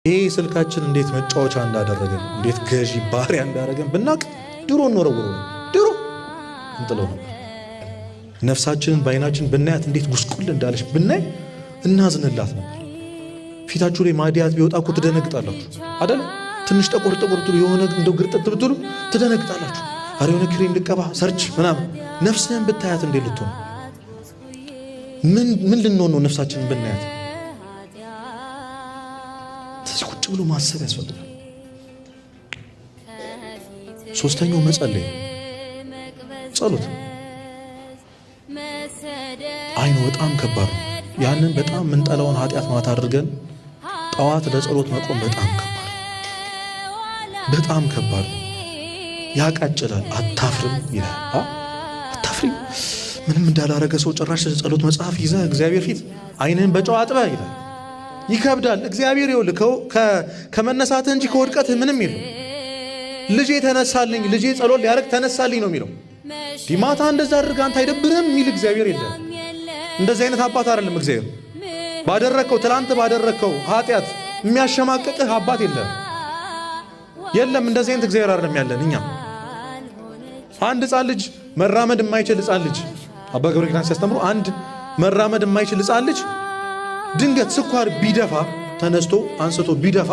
ይሄ ስልካችን እንዴት መጫወቻ እንዳደረገን እንዴት ገዢ ባሪያ እንዳደረገን ብናቅ ድሮ እንወረውረው ድሮ እንጥለው ነበር። ነፍሳችንን በአይናችን ብናያት እንዴት ጉስቁል እንዳለች ብናይ እናዝንላት ነበር። ፊታችሁ ላይ ማዲያት ቢወጣ እኮ ትደነግጣላችሁ አይደል? ትንሽ ጠቆር ትሉ የሆነ እንደው ግርጥት ብትሉ ትደነግጣላችሁ። አረ የሆነ ክሬም ልቀባ ሰርች ምናምን። ነፍስህን ብታያት እንዴት ልትሆን ምን ልንሆን ነው? ነፍሳችንን ብናያት ቁጭ ብሎ ማሰብ ያስፈልጋል። ሶስተኛው መጸለይ ጸሎት። አይኑ በጣም ከባድ ነው። ያንን በጣም ምንጠላውን ኃጢአት ማታ አድርገን ጠዋት ለጸሎት መቆም በጣም ከባድ ነው። ያቃጭላል። አታፍርም ይላል። አታፍሪም ምንም እንዳላረገ ሰው ጭራሽ ጸሎት መጽሐፍ ይዘህ እግዚአብሔር ፊት አይንህን በጨው አጥበህ ይላል። ይከብዳል። እግዚአብሔር ይወልከው ከመነሳትህ እንጂ ከወድቀትህ ምንም የለም። ልጄ ተነሳልኝ፣ ልጄ ጸሎት ሊያደርግ ተነሳልኝ ነው የሚለው። ዲማታ እንደዛ አድርግ አንተ አይደብርህም የሚል እግዚአብሔር የለም። እንደዚህ አይነት አባት አይደለም እግዚአብሔር። ባደረከው ትላንት ባደረከው ኃጢአት የሚያሸማቅቅህ አባት የለም። እንደዚህ አይነት እግዚአብሔር አይደለም ያለን እኛ። አንድ ሕፃን ልጅ መራመድ የማይችል ሕፃን ልጅ አባ ገብረ ኪዳን ሲያስተምሩ አንድ መራመድ የማይችል ሕፃን ልጅ ድንገት ስኳር ቢደፋ ተነስቶ አንስቶ ቢደፋ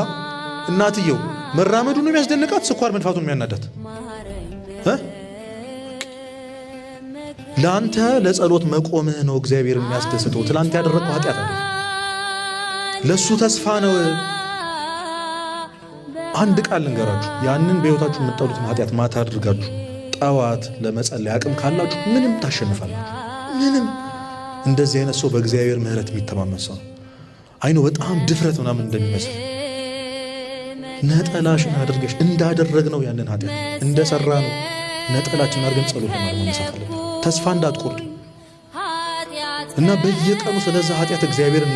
እናትየው መራመዱን ነው የሚያስደንቃት፣ ስኳር መንፋቱን የሚያናዳት። ለአንተ ለጸሎት መቆምህ ነው እግዚአብሔር የሚያስደስተው። ትላንት ያደረገው ኃጢአት አለ ለሱ ተስፋ ነው። አንድ ቃል ልንገራችሁ፣ ያንን በሕይወታችሁ የምትጠሉትን ኃጢአት ማታ አድርጋችሁ ጠዋት ለመጸለይ አቅም ካላችሁ ምንም ታሸንፋላችሁ። ምንም እንደዚህ አይነት ሰው በእግዚአብሔር ምሕረት የሚተማመን ሰው አይኑ በጣም ድፍረት ምናምን እንደሚመስል ነጠላሽን አድርገሽ እንዳደረግነው ያንን ኃጢአት እንደሰራ ነው ነጠላችን አድርገን ጸሎት ማድረግ ተስፋ እንዳትቆርጡ እና በየቀኑ ስለዛ ኃጢአት እግዚአብሔርን